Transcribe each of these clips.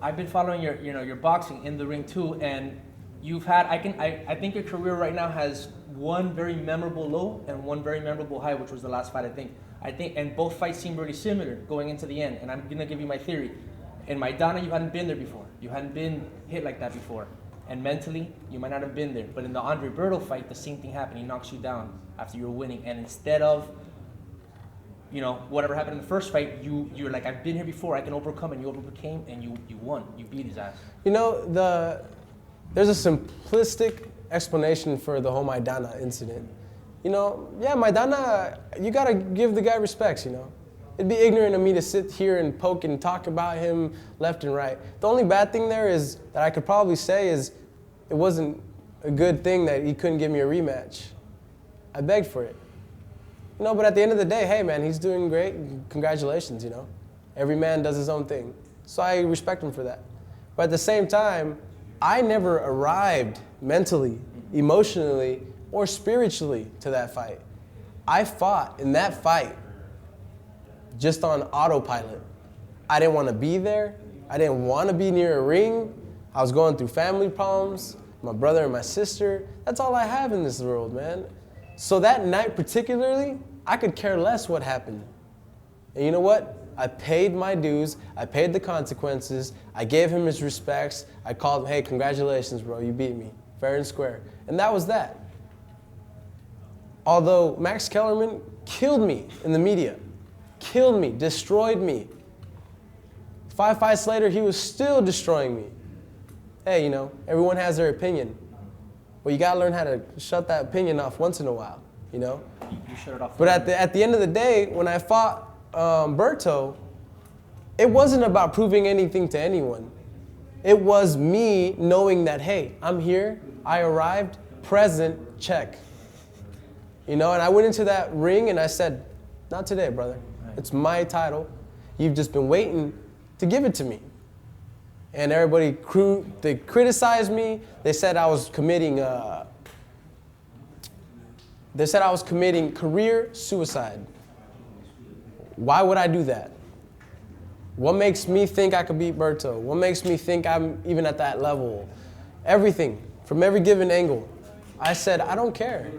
I've been following your boxing in the ring too, and you've had I think your career right now has one very memorable low and one very memorable high, which was the last fight. I think, and both fights seem really similar going into the end. And I'm gonna give you my theory. In Maidana, you hadn't been there before. You hadn't been hit like that before, and mentally, you might not have been there. But in the Andre Berto fight, the same thing happened. He knocks you down after you're winning, and instead of whatever happened in the first fight, you're like, I've been here before, I can overcome, and you overcame, and you won. You beat his ass. There's a simplistic explanation for the whole Maidana incident. Maidana, you gotta give the guy respects, It'd be ignorant of me to sit here and poke and talk about him left and right. The only bad thing there is, that I could probably say, is it wasn't a good thing that he couldn't give me a rematch. I begged for it. But at the end of the day, hey man, he's doing great. Congratulations, Every man does his own thing. So I respect him for that. But at the same time, I never arrived mentally, emotionally, or spiritually to that fight. I fought in that fight just on autopilot. I didn't want to be there. I didn't want to be near a ring. I was going through family problems, my brother and my sister. That's all I have in this world, man. So that night particularly, I could care less what happened. And you know what? I paid my dues. I paid the consequences. I gave him his respects. I called him, hey, congratulations, bro. You beat me, fair and square. And that was that. Although Max Kellerman killed me in the media, killed me, destroyed me. 5 fights later, he was still destroying me. Hey, everyone has their opinion. Well, you gotta learn how to shut that opinion off once in a while, You shut it off. But at the end of the day, when I fought Berto, it wasn't about proving anything to anyone. It was me knowing that, hey, I'm here, I arrived, present, check. And I went into that ring and I said, not today, brother. It's my title. You've just been waiting to give it to me. And everybody, they criticized me. They said I was committing career suicide. Why would I do that? What makes me think I could beat Berto? What makes me think I'm even at that level? Everything, from every given angle. I said, I don't care.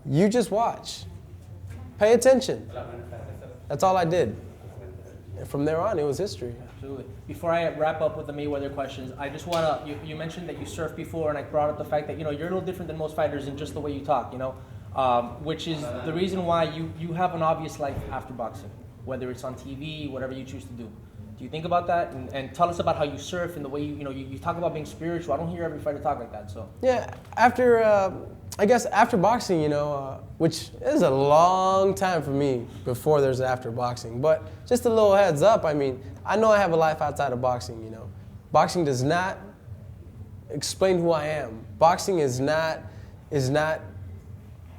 You just watch. Pay attention. That's all I did. And from there on, it was history. Absolutely. Before I wrap up with the Mayweather questions, I just want to, you mentioned that you surfed before, and I brought up the fact that, you're a little different than most fighters in just the way you talk, which is the reason why you have an obvious life after boxing, whether it's on TV, whatever you choose to do. Do you think about that? And tell us about how you surf and the way you talk about being spiritual. I don't hear every fighter talk like that. So yeah, after after boxing, which is a long time for me before there's after boxing. But just a little heads up. I know I have a life outside of boxing. Boxing does not explain who I am. Boxing is not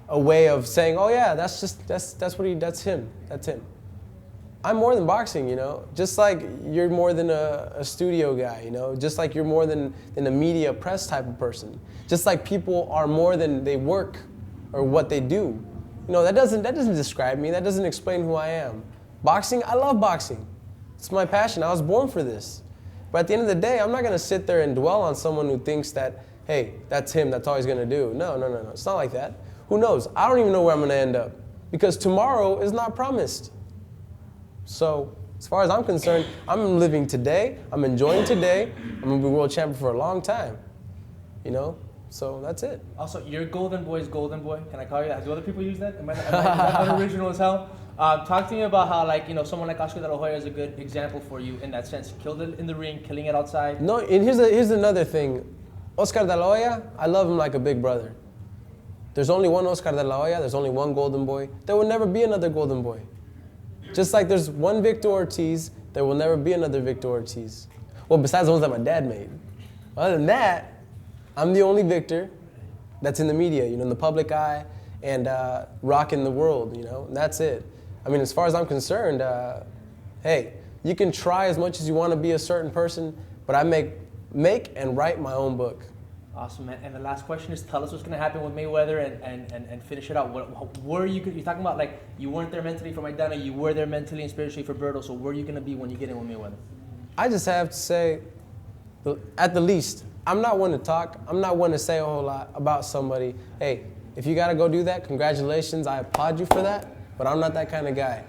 a way of saying, oh yeah, that's him. I'm more than boxing, just like you're more than a studio guy, just like you're more than a media press type of person, just like people are more than they work or what they do. That doesn't describe me. That doesn't explain who I am. Boxing, I love boxing. It's my passion. I was born for this. But at the end of the day, I'm not going to sit there and dwell on someone who thinks that, hey, that's him, that's all he's going to do. No. It's not like that. Who knows? I don't even know where I'm going to end up, because tomorrow is not promised. So, as far as I'm concerned, I'm living today, I'm enjoying today, I'm going to be world champion for a long time, so that's it. Also, your golden boy is golden boy. Can I call you that? Do other people use that? Am I unoriginal as hell? Talk to me about how, someone like Oscar de la Hoya is a good example for you in that sense. Killed it in the ring, killing it outside. No, and here's another thing. Oscar de la Hoya, I love him like a big brother. There's only one Oscar de la Hoya, there's only one golden boy. There will never be another golden boy. Just like there's one Victor Ortiz, there will never be another Victor Ortiz. Well, besides the ones that my dad made. Other than that, I'm the only Victor that's in the media, in the public eye, and rocking the world, and that's it. As far as I'm concerned, hey, you can try as much as you want to be a certain person, but I make and write my own book. Awesome, man. And the last question is, tell us what's going to happen with Mayweather and finish it out. Where are you? You're talking about you weren't there mentally for Maidana, you were there mentally and spiritually for Berto. So where are you going to be when you get in with Mayweather? I just have to say, At the least, I'm not one to talk. I'm not one to say a whole lot about somebody. Hey, if you gotta go do that, congratulations. I applaud you for that, but I'm not that kind of guy.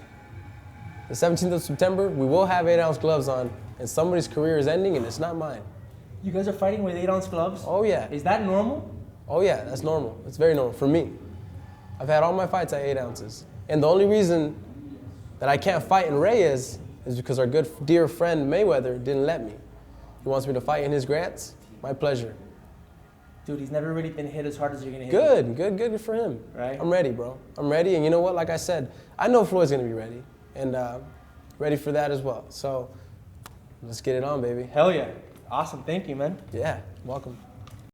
The 17th of September, we will have 8-ounce gloves on, and somebody's career is ending, and it's not mine. You guys are fighting with 8-ounce gloves? Oh, yeah. Is that normal? Oh, yeah, that's normal. It's very normal for me. I've had all my fights at 8 ounces. And the only reason that I can't fight in Reyes is because our good dear friend Mayweather didn't let me. He wants me to fight in his grants. My pleasure. Dude, he's never really been hit as hard as you're going to hit. Good for him. Right? I'm ready, bro. I'm ready, and you know what? Like I said, I know Floyd's going to be ready, and ready for that as well. So let's get it on, baby. Hell yeah. Awesome. Thank you, man. Yeah, welcome.